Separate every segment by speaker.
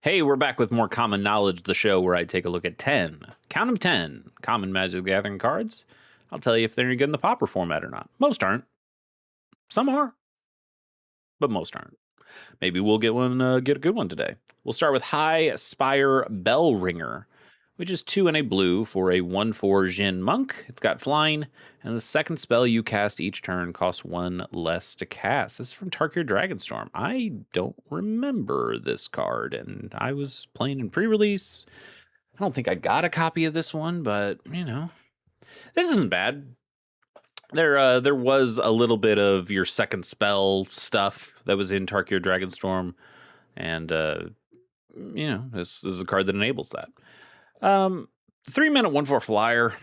Speaker 1: Hey, we're back with more Common Knowledge, the show where I take a look at 10, count them 10, common Magic the Gathering cards. I'll tell you if they're any good in the Pauper format or not. Most aren't. Some are, but most aren't. Maybe we'll get a good one today. We'll start with High Spire Bell Ringer, which is 2 and a blue for a 1/4 Jin Monk. It's got flying, and the second spell you cast each turn costs 1 less to cast. This is from Tarkir Dragonstorm. I don't remember this card, and I was playing in pre-release. I don't think I got a copy of this one, but, this isn't bad. There was a little bit of your second spell stuff that was in Tarkir Dragonstorm, and, this is a card that enables that. 3-minute 1/4 flyer.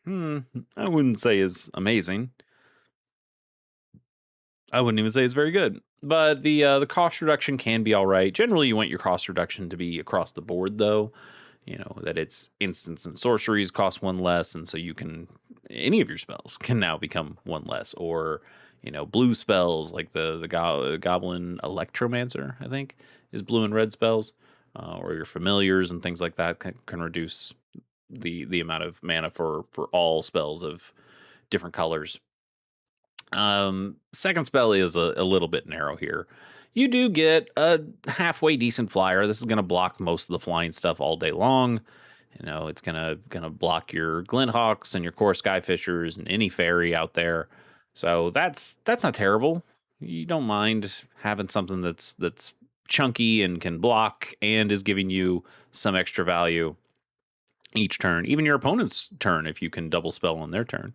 Speaker 1: I wouldn't say is amazing. I wouldn't even say it's very good. But the cost reduction can be all right. Generally, you want your cost reduction to be across the board, though. That it's instants and sorceries cost 1 less, and so you can any of your spells can now become 1 less, or blue spells like the Goblin Electromancer, I think, is blue and red spells, or your familiars and things like that can reduce the amount of mana for all spells of different colors. Second spell is a little bit narrow here. You do get a halfway decent flyer. This is going to block most of the flying stuff all day long. It's gonna block your Glinthawks and your core Skyfishers and any fairy out there. So that's not terrible. You don't mind having something that's chunky and can block and is giving you some extra value each turn, even your opponent's turn if you can double spell on their turn.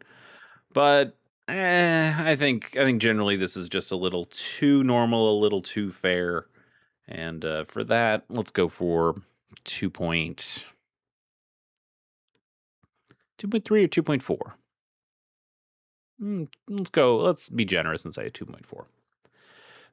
Speaker 1: But I think generally this is just a little too normal, a little too fair. And for that, let's go for 2.3 or 2.4. Let's be generous and say a 2.4.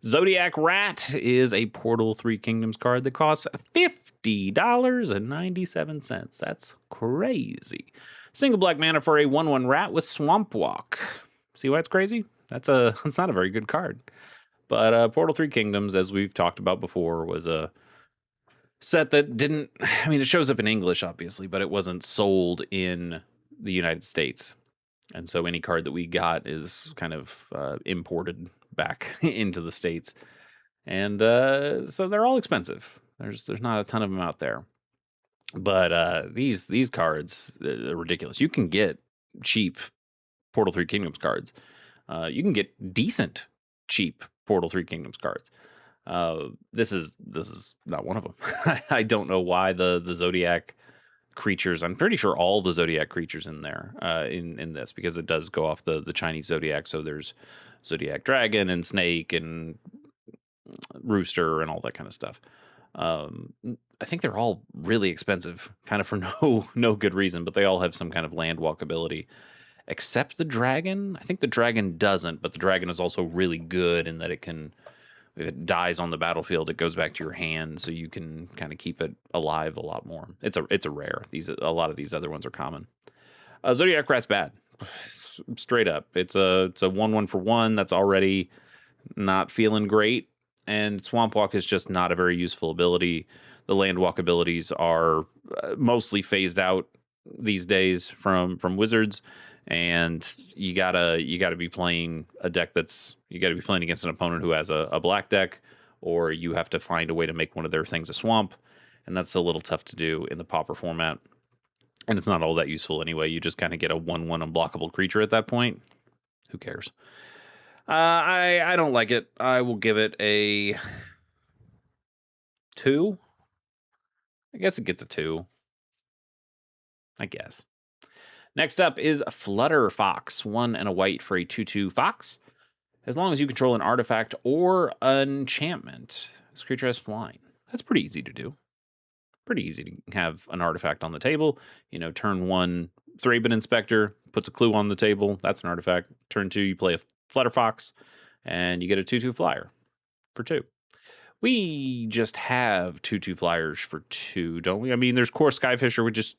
Speaker 1: Zodiac Rat is a Portal 3 Kingdoms card that costs $50.97. That's crazy. Single black mana for a 1/1 rat with Swamp Walk. See why it's crazy? That's not a very good card. But Portal 3 Kingdoms, as we've talked about before, was a set that didn't... it shows up in English, obviously, but it wasn't sold in the United States. And so any card that we got is kind of imported back into the States. And so they're all expensive. There's not a ton of them out there. But these cards are ridiculous. You can get cheap Portal 3 Kingdoms cards. You can get decent cheap Portal 3 Kingdoms cards. This is not one of them. I don't know why the Zodiac creatures. I'm pretty sure all the Zodiac creatures in there in this, because it does go off the Chinese Zodiac. So there's Zodiac Dragon and Snake and Rooster and all that kind of stuff. I think they're all really expensive, kind of for no good reason, but they all have some kind of land walk ability. Except the dragon. I think the dragon doesn't, but the dragon is also really good in that it can, if it dies on the battlefield, it goes back to your hand, so you can kind of keep it alive a lot more. It's a rare. A lot of these other ones are common. Zodiac Rat's bad, straight up. It's a 1/1 for 1 that's already not feeling great, and Swamp Walk is just not a very useful ability. The land walk abilities are mostly phased out these days from Wizards. And you gotta be playing a deck you gotta be playing against an opponent who has a black deck, or you have to find a way to make one of their things a swamp, and that's a little tough to do in the Pauper format. And it's not all that useful anyway. You just kind of get a 1/1 unblockable creature at that point. Who cares? I don't like it. I will give it a 2. I guess it gets a 2. I guess. Next up is Flutter Fox, 1 and a white for a 2/2 fox. As long as you control an artifact or enchantment, this creature has flying. That's pretty easy to do. Pretty easy to have an artifact on the table. Turn 1, Thraben Inspector puts a clue on the table. That's an artifact. Turn 2, you play a Flutter Fox, and you get a 2/2 flyer for 2. We just have 2/2 flyers for 2, don't we? There's Core Skyfisher, which is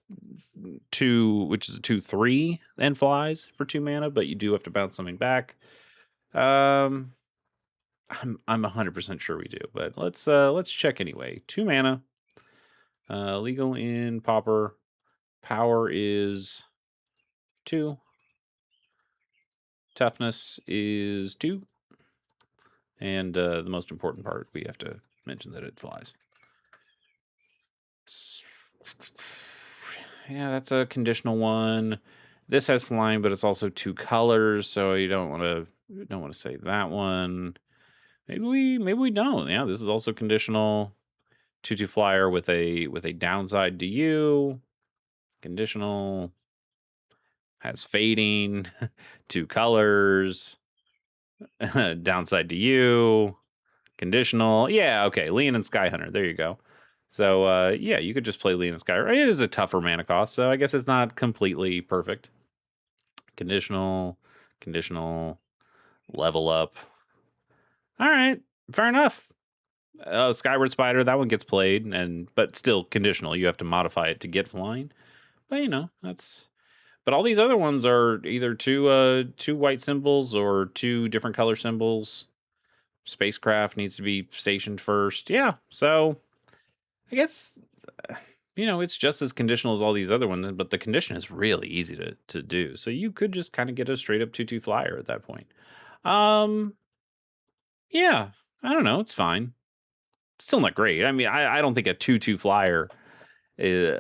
Speaker 1: a 2/3 and flies for 2 mana, but you do have to bounce something back. I'm 100% sure we do, but let's check anyway. 2 mana, Legal in Pauper. Power is 2. Toughness is 2. And the most important part, we have to mention that it flies. Yeah, that's a conditional one. This has flying, but it's also 2 colors, so you don't want to say that one. Maybe we don't. Yeah, this is also conditional. 2/2 flyer with a downside to you. Conditional. Has fading. 2 colors. Downside to you. Conditional. Yeah, okay. Leon and Sky Hunter. There you go. So, yeah, you could just play Leon and Sky. It is a tougher mana cost, so I guess it's not completely perfect. Conditional. Level up. All right. Fair enough. Skyward Spider, that one gets played, but still conditional. You have to modify it to get flying. But, that's... But all these other ones are either two white symbols or 2 different color symbols. Spacecraft needs to be stationed first. Yeah, so I guess it's just as conditional as all these other ones, but the condition is really easy to do. So you could just kind of get a straight up 2/2 flyer at that point. Yeah, I don't know. It's fine. Still not great. I mean, I don't think a 2/2 flyer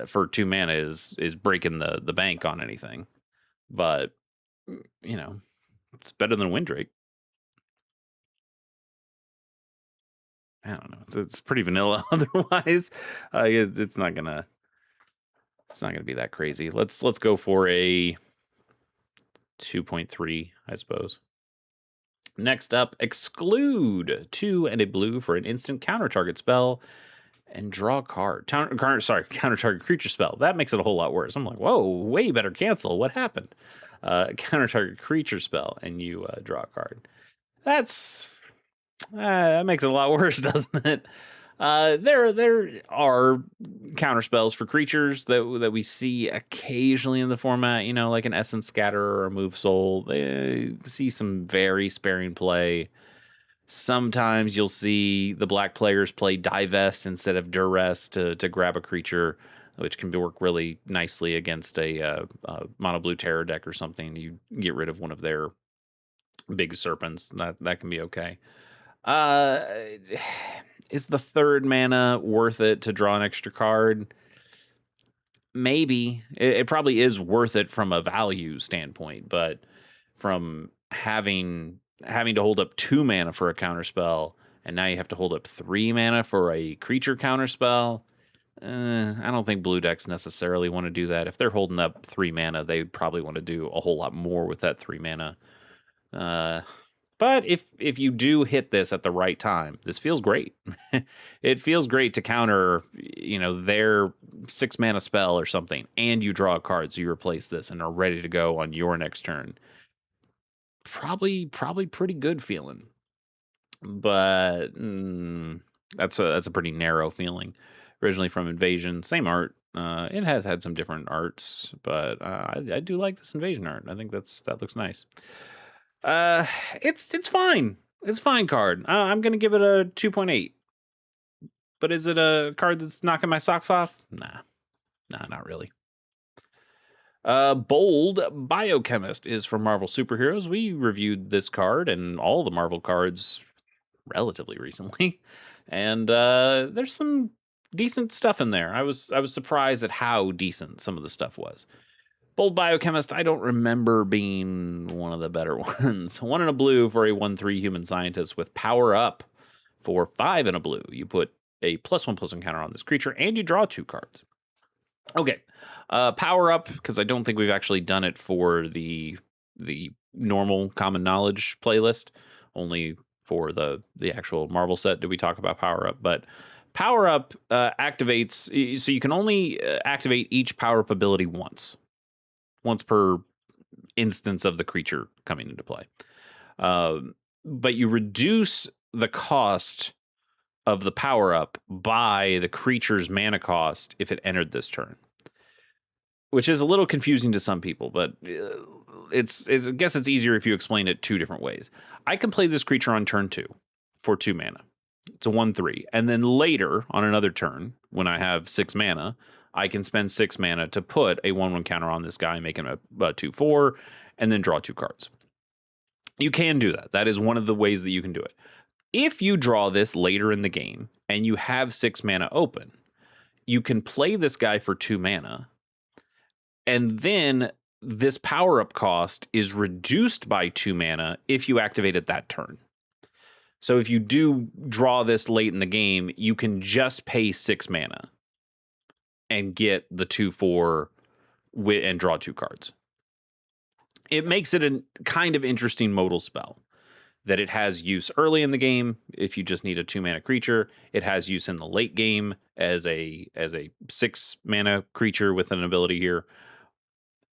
Speaker 1: for 2 mana is breaking the bank on anything, but it's better than Windrake. I don't know. It's pretty vanilla. Otherwise, it's not gonna be that crazy. Let's go for a 2.3, I suppose. Next up, exclude 2 and a blue for an instant counter target spell and draw a card. Counter target creature spell. That makes it a whole lot worse. I'm like, whoa, way better cancel. What happened? Counter target creature spell and you draw a card. That makes it a lot worse, doesn't it? There are counter spells for creatures that we see occasionally in the format, like an Essence Scatter or a Move Soul. They see some very sparing play. Sometimes you'll see the black players play Divest instead of Duress to grab a creature, which can work really nicely against a mono blue terror deck or something. You get rid of one of their big serpents. That can be okay. Is the 3rd mana worth it to draw an extra card? Maybe. It probably is worth it from a value standpoint, but from having to hold up 2 mana for a counterspell, and now you have to hold up 3 mana for a creature counterspell. I don't think blue decks necessarily want to do that. If they're holding up 3 mana, they probably want to do a whole lot more with that 3 mana. But if you do hit this at the right time, this feels great. It feels great to counter, their 6 mana spell or something, and you draw a card, so you replace this and are ready to go on your next turn. Probably pretty good feeling, but that's a pretty narrow feeling. Originally from Invasion, same art. It has had some different arts, but I do like this Invasion art. I think that looks nice. It's fine. It's a fine card. I'm gonna give it a 2.8. But is it a card that's knocking my socks off? Nah, not really. Bold Biochemist is from Marvel Superheroes. We reviewed this card and all the Marvel cards relatively recently, and there's some decent stuff in there. I was surprised at how decent some of the stuff was. Bold Biochemist, I don't remember being one of the better ones. 1 and a blue for a 1/3 human scientist with power up for 5 and a blue. You put a +1/+1 counter on this creature, and you draw 2 cards. Okay, power up, because I don't think we've actually done it for the normal common knowledge playlist. Only for the actual Marvel set did we talk about power up. But power up activates, so you can only activate each power up ability once per instance of the creature coming into play. But you reduce the cost of the power up by the creature's mana cost if it entered this turn, which is a little confusing to some people, but I guess it's easier if you explain it 2 different ways. I can play this creature on turn 2 for 2 mana. It's a 1/3. And then later on another turn, when I have 6 mana, I can spend 6 mana to put a 1/1 counter on this guy, making a 2/4, and then draw 2 cards. You can do that. That is one of the ways that you can do it. If you draw this later in the game and you have 6 mana open, you can play this guy for 2 mana, and then this power-up cost is reduced by 2 mana if you activate it that turn. So if you do draw this late in the game, you can just pay 6 mana and get the 2/4 and draw 2 cards. It makes it a kind of interesting modal spell that it has use early in the game if you just need a 2 mana creature. It has use in the late game as a 6 mana creature with an ability here.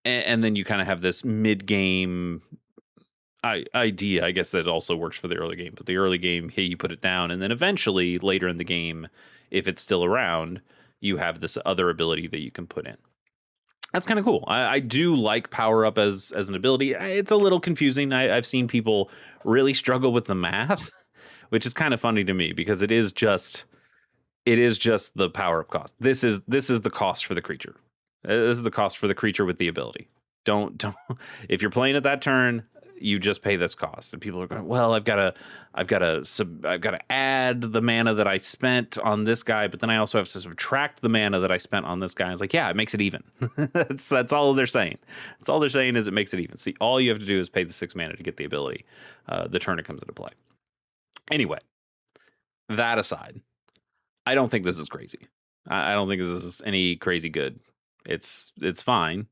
Speaker 1: And then you kind of have this mid game idea, I guess, that also works for the early game. But the early game, hey, you put it down, and then eventually later in the game, if it's still around, you have this other ability that you can put in. That's kind of cool. I do like power up as an ability. It's a little confusing. I've seen people really struggle with the math, which is kind of funny to me because it is just the power up cost. This is the cost for the creature. This is the cost for the creature with the ability. Don't if you're playing at that turn, you just pay this cost. And people are going, well, I've got to add the mana that I spent on this guy, but then I also have to subtract the mana that I spent on this guy. It's like, yeah, it makes it even. that's all they're saying. That's all they're saying is it makes it even. See, all you have to do is pay the 6 mana to get the ability the turn it comes into play. Anyway, that aside, I don't think this is crazy. I don't think this is any crazy good. It's fine.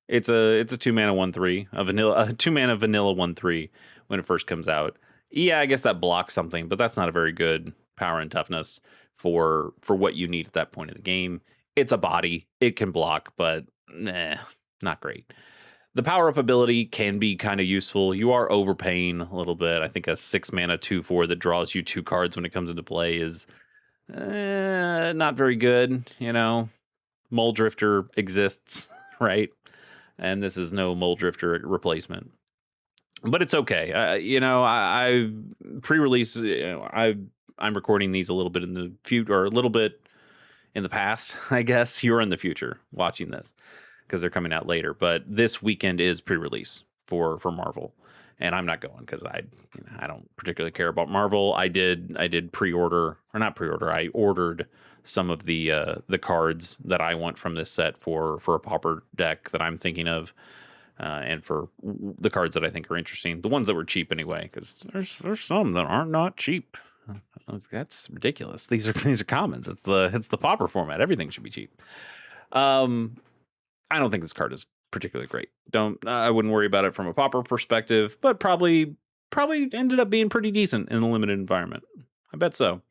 Speaker 1: It's a 2 mana 1/3, a 2 mana vanilla 1/3 when it first comes out. Yeah, I guess that blocks something, but that's not a very good power and toughness for what you need at that point in the game. It's a body, it can block, but not great. The power up ability can be kind of useful. You are overpaying a little bit. I think a 6 mana 2/4 that draws you 2 cards when it comes into play is not very good. Mole Drifter exists, right? And this is no Mole Drifter replacement, but it's okay. I pre-release. I'm recording these a little bit in the future, or a little bit in the past. I guess you're in the future watching this because they're coming out later. But this weekend is pre-release for Marvel, and I'm not going because I don't particularly care about Marvel. I did pre-order, or not pre-order. I ordered some of the cards that I want from this set for a Pauper deck that I'm thinking of, and for the cards that I think are interesting, the ones that were cheap anyway, because there's some that aren't not cheap. That's ridiculous. These are commons. It's the Pauper format. Everything should be cheap. I don't think this card is particularly great. I wouldn't worry about it from a Pauper perspective, but probably ended up being pretty decent in the limited environment. I bet so.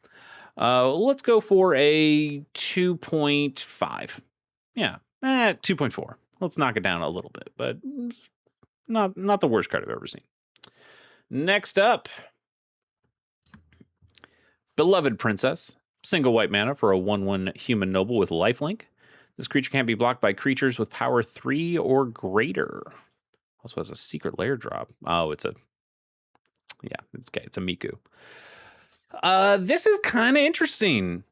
Speaker 1: Let's go for a 2.5. Yeah, 2.4. Let's knock it down a little bit, but not the worst card I've ever seen. Next up, Beloved Princess. Single white mana for a 1/1 human noble with lifelink. This creature can't be blocked by creatures with power 3 or greater. Also has a secret lair drop. Oh, it's a Miku. This is kind of interesting.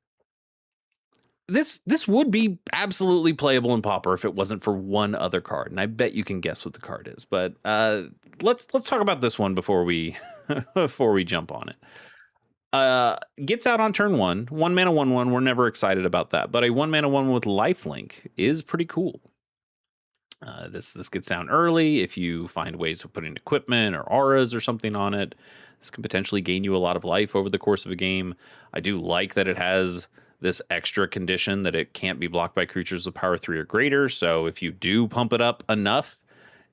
Speaker 1: This would be absolutely playable in Pauper if it wasn't for one other card, and I bet you can guess what the card is. But let's talk about this one before we jump on it. Gets out on turn 1. 1 mana 1/1. We're never excited about that, but a 1 mana 1 with lifelink is pretty cool. This gets down early if you find ways of putting equipment or auras or something on it. This can potentially gain you a lot of life over the course of a game. I do like that it has this extra condition that it can't be blocked by creatures with power 3 or greater. So if you do pump it up enough,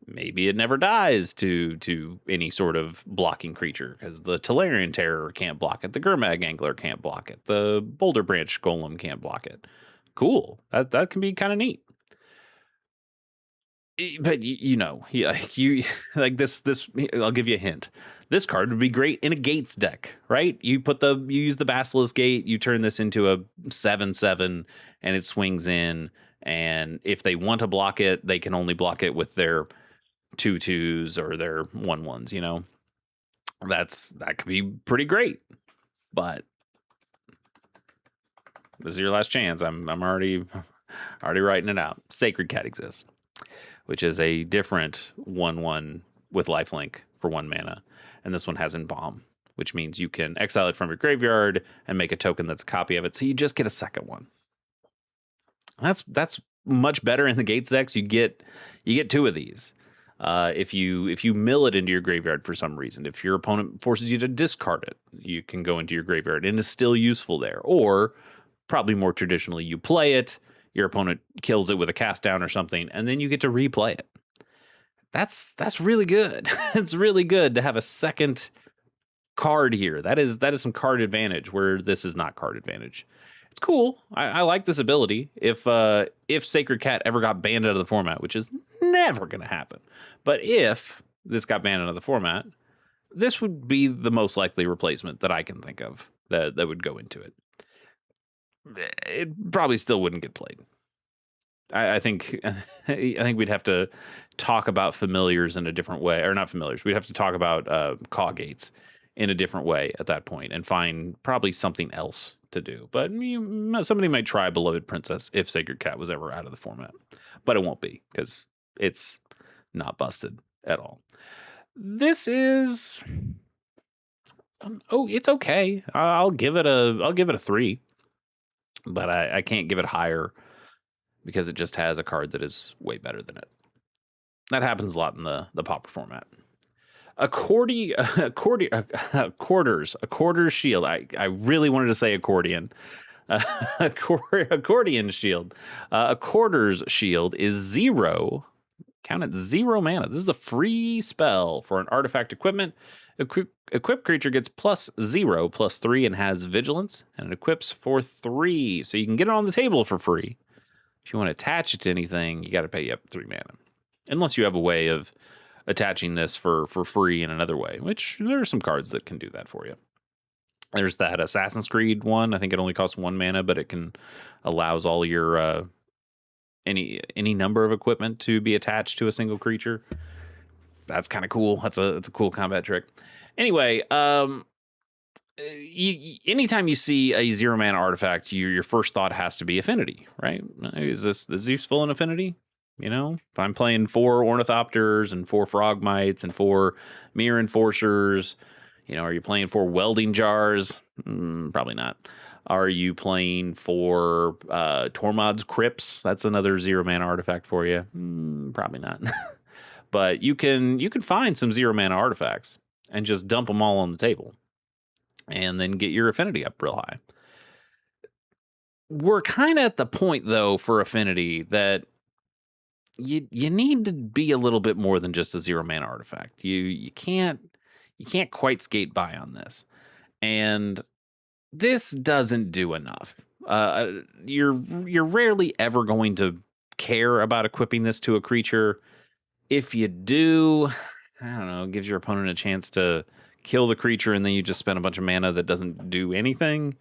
Speaker 1: maybe it never dies to any sort of blocking creature, because the Tolarian Terror can't block it. The Gurmag Angler can't block it. The Boulder Branch Golem can't block it. Cool. That can be kind of neat. But like this, I'll give you a hint. This card would be great in a Gates deck, right? You use the Basilisk Gate, you turn this into a 7/7, and it swings in. And if they want to block it, they can only block it with their 2/2s or their 1/1s. That could be pretty great. But This is your last chance. I'm already writing it out. Sacred Cat exists, which is a different 1/1 with lifelink for 1 mana, and this one has Embalm, which means you can exile it from your graveyard and make a token that's a copy of it. So you just get a second one. That's much better in the Gates decks. You get 2 of these. If you mill it into your graveyard for some reason, if your opponent forces you to discard it, you can go into your graveyard and it's still useful there. Or probably more traditionally, you play it, your opponent kills it with a cast down or something, and then you get to replay it. That's really good. It's really good to have a second card here. That is some card advantage where this is not card advantage. It's cool. I like this ability. If Sacred Cat ever got banned out of the format, which is never going to happen, but if this got banned out of the format, this would be the most likely replacement that I can think of that would go into it. It probably still wouldn't get played. I think we'd have to talk about familiars in a different way, or not familiars. We'd have to talk about Caw Gates in a different way at that point and find probably something else to do. But somebody might try Beloved Princess if Sacred Cat was ever out of the format, but it won't be because it's not busted at all. This is it's okay. I'll give it a 3, but I can't give it higher because it just has a card that is way better than it. That happens a lot in the Pauper format. A quarter's shield. I really wanted to say accordion. Accordion shield. A quarter's shield is 0. Count it 0 mana. This is a free spell for an artifact equipment. Equipped creature gets +0/+3 and has vigilance, and it equips for 3. So you can get it on the table for free. If you want to attach it to anything, you got to pay up 3 mana. Unless you have a way of attaching this for free in another way, which there are some cards that can do that for you. There's that Assassin's Creed one. I think it only costs 1 mana, but it allows all your any number of equipment to be attached to a single creature. That's kind of cool. That's a cool combat trick. Anyway, anytime you see a 0 mana artifact, your first thought has to be affinity, right? Is this useful in affinity? You know, if I'm playing 4 Ornithopters and 4 Frogmites and 4 Mirror Enforcers, are you playing 4 Welding Jars? Probably not. Are you playing 4 Tormod's Crypts? That's another 0 mana artifact for you. Probably not. But you can find some 0 mana artifacts and just dump them all on the table and then get your affinity up real high. We're kind of at the point, though, for affinity that you need to be a little bit more than just a 0 mana artifact. You can't quite skate by on this, and this doesn't do enough. You're rarely ever going to care about equipping this to a creature. If you do, I don't know, it gives your opponent a chance to kill the creature, and then you just spend a bunch of mana that doesn't do anything.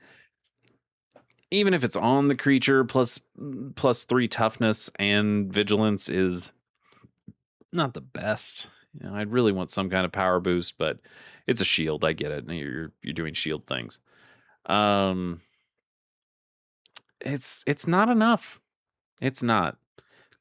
Speaker 1: Even if it's on the creature, +3 toughness and vigilance is not the best. I'd really want some kind of power boost, but it's a shield. I get it. You're doing shield things. It's not enough. It's not.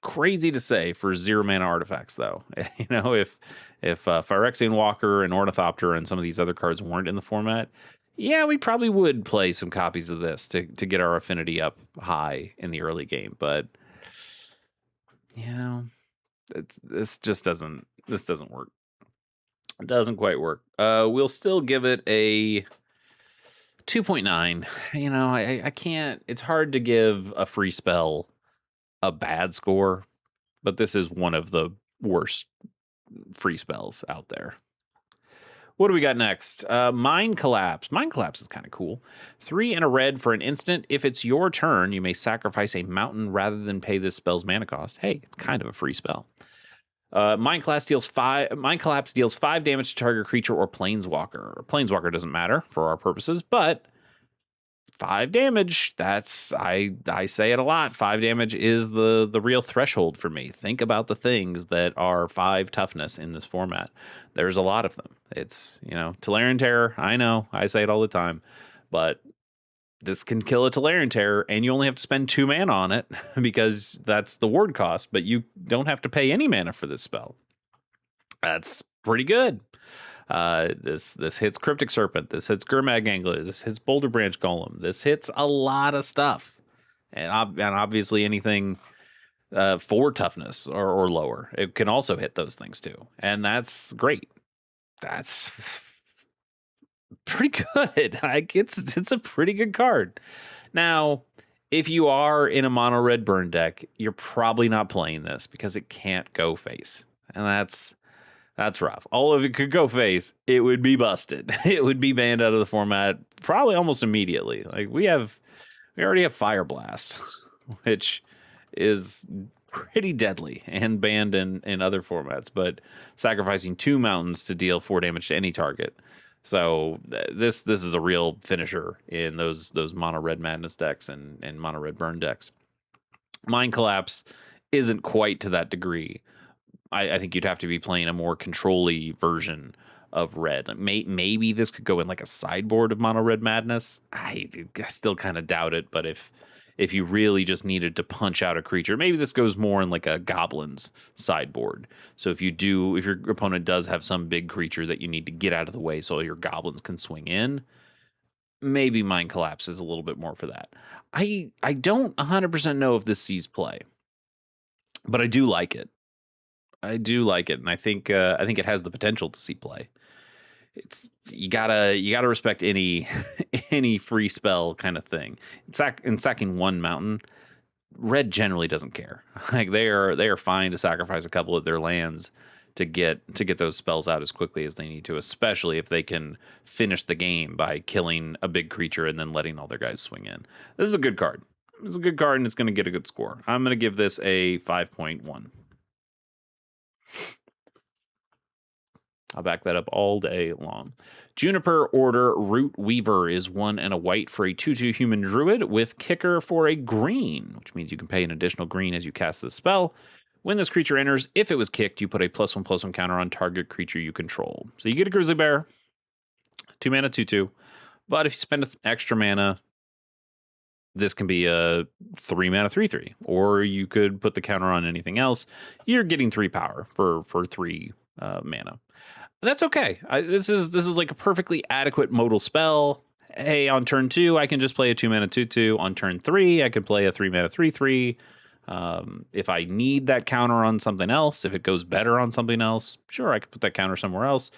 Speaker 1: Crazy to say for 0 mana artifacts, though. If Phyrexian Walker and Ornithopter and some of these other cards weren't in the format, yeah, we probably would play some copies of this to get our affinity up high in the early game. But this doesn't work. It doesn't quite work. We'll still give it a 2.9. I can't. It's hard to give a free spell a bad score, but this is one of the worst free spells out there. What do we got next? Mind Collapse. Mind Collapse is kind of cool. 3 and a red for an instant. If it's your turn, you may sacrifice a mountain rather than pay this spell's mana cost. Hey, it's kind of a free spell. Mind Collapse deals 5 damage to target creature or planeswalker. Planeswalker doesn't matter for our purposes, but 5 damage, I say it a lot. 5 damage is the real threshold for me. Think about the things that are 5 toughness in this format. There's a lot of them. It's, Tolarian Terror, I know, I say it all the time, but this can kill a Tolarian Terror, and you only have to spend 2 mana on it because that's the ward cost, but you don't have to pay any mana for this spell. That's pretty good. This hits Cryptic Serpent. This hits Gurmag Angler. This hits Boulder Branch Golem. This hits a lot of stuff, and obviously anything 4 toughness or lower, it can also hit those things too, and that's great. That's pretty good. Like it's a pretty good card. Now, if you are in a mono red burn deck, you're probably not playing this because it can't go face, and that's rough. All of it could go face, it would be busted. It would be banned out of the format probably almost immediately. Like we already have Fire Blast, which is pretty deadly and banned in other formats, but sacrificing 2 mountains to deal 4 damage to any target. So this is a real finisher in those mono red madness decks and mono red burn decks. Mind Collapse isn't quite to that degree. I think you'd have to be playing a more control-y version of red. Maybe this could go in like a sideboard of mono red madness. I still kind of doubt it, but if you really just needed to punch out a creature, maybe this goes more in like a goblins sideboard. So if your opponent does have some big creature that you need to get out of the way so your goblins can swing in, maybe Mind Collapse is a little bit more for that. I don't 100% know if this sees play, but I do like it. And I think it has the potential to see play. It's you gotta respect any any free spell kind of thing. In sacking 1 mountain, red generally doesn't care. Like they are fine to sacrifice a couple of their lands to get those spells out as quickly as they need to, especially if they can finish the game by killing a big creature and then letting all their guys swing in. This is a good card. It's a good card, and it's going to get a good score. I'm going to give this a 5.1. I'll back that up all day long. Juniper Order Root Weaver is 1 and a white for a 2/2 human druid with kicker for a green, which means you can pay an additional green as you cast this spell. When this creature enters, if it was kicked, you put a +1/+1 counter on target creature you control. So you get a grizzly bear, 2 mana 2/2, but if you spend extra mana, this can be a 3 mana 3/3, or you could put the counter on anything else. You're getting 3 power for 3 mana. That's okay. This is like a perfectly adequate modal spell. Hey, on turn 2, I can just play a 2 mana 2/2. On turn 3, I can play a 3 mana 3/3. If I need that counter on something else, if it goes better on something else, sure, I could put that counter somewhere else.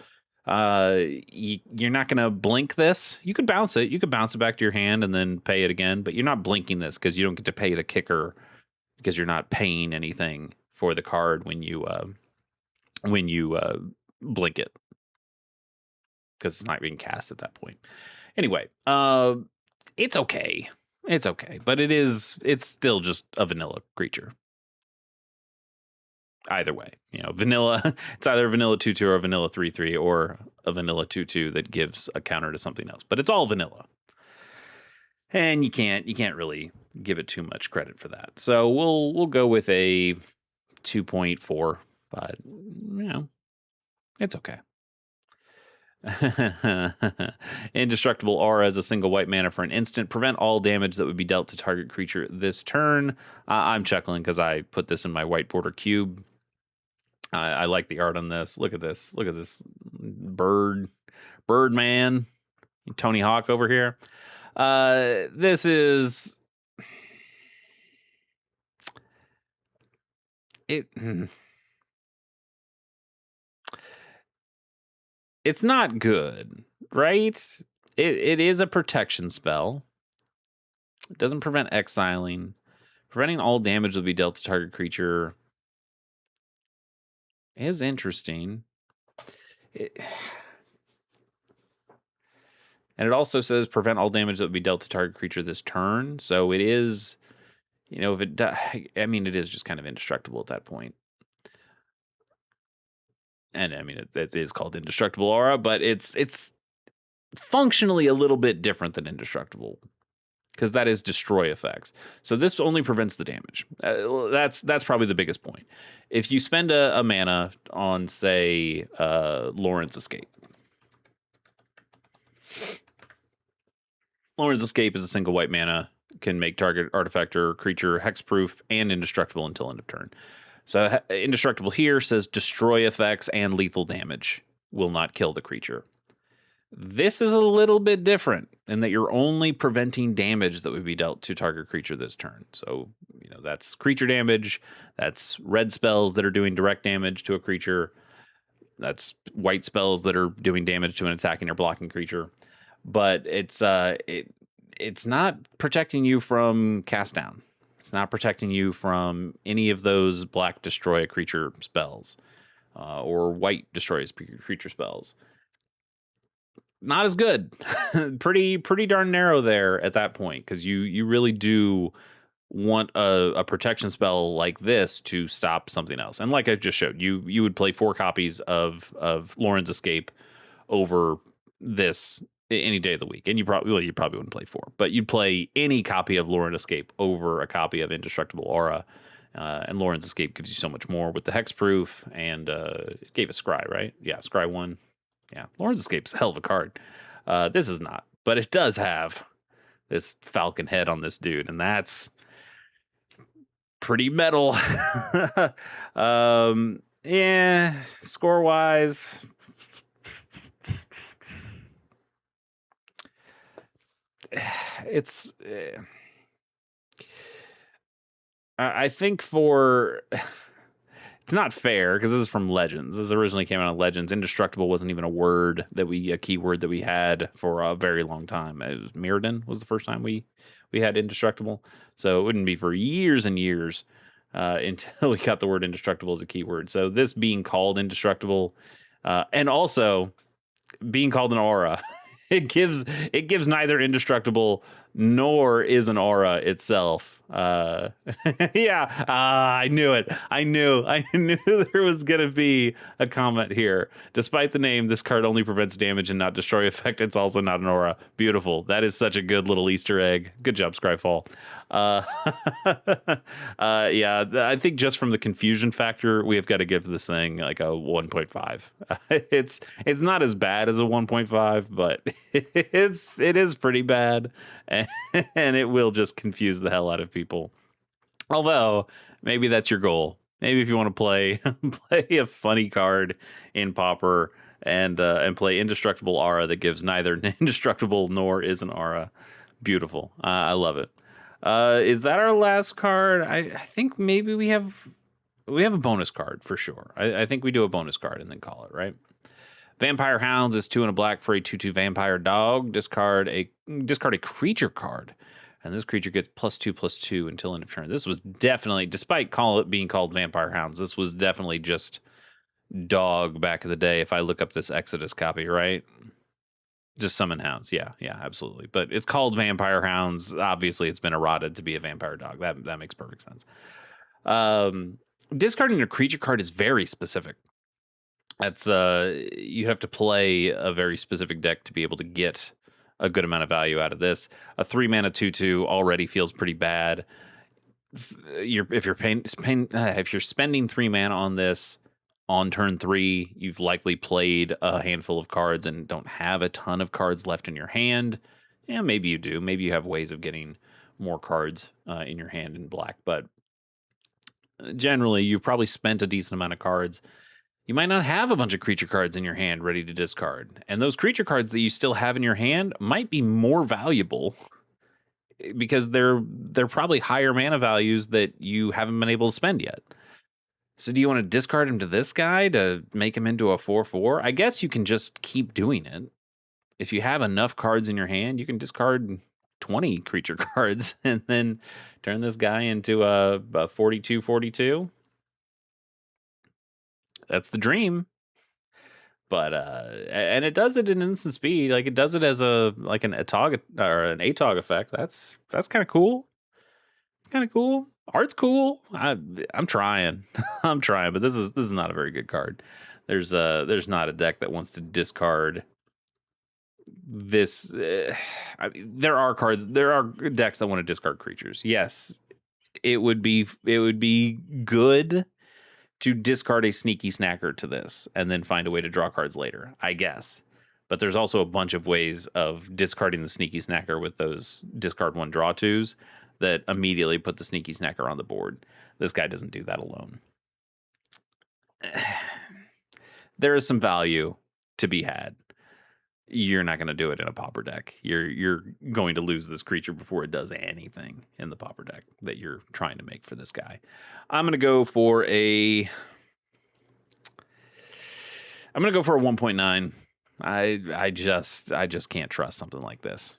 Speaker 1: You're not going to blink this. You could bounce it. You could bounce it back to your hand and then pay it again, but you're not blinking this because you don't get to pay the kicker because you're not paying anything for the card when you blink it because it's not being cast at that point. Anyway, it's okay. It's okay, but it's still just a vanilla creature. Either way, vanilla, it's either a vanilla 2/2 or a vanilla 3/3 or a vanilla 2/2 that gives a counter to something else, but it's all vanilla. And you can't really give it too much credit for that. So we'll go with a 2.4, but it's okay. Indestructible Aura as a single white mana for an instant. Prevent all damage that would be dealt to target creature this turn. I'm chuckling because I put this in my white border cube. I like the art on this. Look at this. Look at this Birdman, Tony Hawk over here. This is it. It's not good, right? It is a protection spell. It doesn't prevent exiling. Preventing all damage that will be dealt to target creature is interesting. And it also says prevent all damage that would be dealt to target creature this turn. So it is, if it does, it is just kind of indestructible at that point. And it is called Indestructible Aura, but it's functionally a little bit different than Indestructible because that is destroy effects. So this only prevents the damage. That's probably the biggest point. If you spend a mana on, say, Lawrence Escape, Lauren's Escape is a single white mana, can make target artifact or creature hexproof and indestructible until end of turn. So indestructible here says destroy effects and lethal damage will not kill the creature. This is a little bit different in that you're only preventing damage that would be dealt to target creature this turn. So, that's creature damage, that's red spells that are doing direct damage to a creature, that's white spells that are doing damage to an attacking or blocking creature. But it's not protecting you from cast down. It's not protecting you from any of those black destroy a creature spells or white destroys creature spells. Not as good. pretty darn narrow there at that point, because you really do want a protection spell like this to stop something else. And like I just showed, you would play 4 copies of Lauren's Escape over this any day of the week, and you probably wouldn't play 4, but you'd play any copy of Lauren's Escape over a copy of Indestructible Aura. And Lauren's Escape gives you so much more with the hexproof, and it gave a Scry, right? Yeah, Scry 1. Yeah, Lauren's Escape's a hell of a card. This is not, but it does have this falcon head on this dude, and that's pretty metal. Yeah, score-wise, it's... I think for... It's not fair because this is from Legends. This originally came out of Legends. Indestructible wasn't even a keyword that we had for a very long time. It was Mirrodin was the first time we had Indestructible. So it wouldn't be for years and years until we got the word Indestructible as a keyword. So this being called Indestructible and also being called an aura, it gives neither Indestructible nor is an aura itself. Yeah, I knew it. I knew there was gonna be a comment here. Despite the name, this card only prevents damage and not destroy effect. It's also not an aura. Beautiful. That is such a good little Easter egg. Good job, Scryfall. Yeah, I think just from the confusion factor, we have got to give this thing like a 1.5. It's not as bad as a 1.5, but it is pretty bad, and it will just confuse the hell out of people. Although maybe that's your goal. Maybe if you want to play a funny card in Pauper and play Indestructible Aura that gives neither indestructible nor is an aura. Beautiful. I love it. Is that our last card? I think maybe we have a bonus card for sure. I think we do a bonus card and then call it, right? Vampire Hounds is 2 and a black for a 2/2 vampire dog. Discard a creature card, and this creature gets +2/+2 until end of turn. This was definitely, despite it being called Vampire Hounds, this was definitely just dog back in the day. If I look up this Exodus copy, right? Just summon hounds. Yeah, absolutely. But it's called Vampire Hounds. Obviously, it's been eroded to be a vampire dog. That makes perfect sense. Discarding a creature card is very specific. That's you have to play a very specific deck to be able to get a good amount of value out of this. A 3-mana 2/2 already feels pretty bad. If you're spending 3 mana on this on turn 3, you've likely played a handful of cards and don't have a ton of cards left in your hand. Yeah, maybe you do. Maybe you have ways of getting more cards in your hand in black, but generally you've probably spent a decent amount of cards. You might not have a bunch of creature cards in your hand ready to discard. And those creature cards that you still have in your hand might be more valuable because they're probably higher mana values that you haven't been able to spend yet. So do you want to discard him to this guy to make him into a 4/4? I guess you can just keep doing it. If you have enough cards in your hand, you can discard 20 creature cards and then turn this guy into a 42/42. That's the dream. But and it does it in instant speed. Like it does it as an ATOG or an ATOG effect. That's kind of cool. Kind of cool. Art's cool. I'm trying. I'm trying, but this is not a very good card. There's not a deck that wants to discard this. There are decks that want to discard creatures. Yes, it would be good to discard a sneaky snacker to this and then find a way to draw cards later, I guess. But there's also a bunch of ways of discarding the Sneaky Snacker with those discard 1, draw 2s that immediately put the Sneaky Snacker on the board. This guy doesn't do that alone. There is some value to be had. You're not going to do it in a Pauper deck. You're going to lose this creature before it does anything in the Pauper deck that you're trying to make for this guy. I'm going to go for a 1.9. I just can't trust something like this.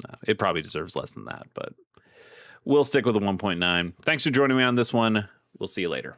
Speaker 1: No, it probably deserves less than that, but we'll stick with a 1.9. Thanks for joining me on this one. We'll see you later.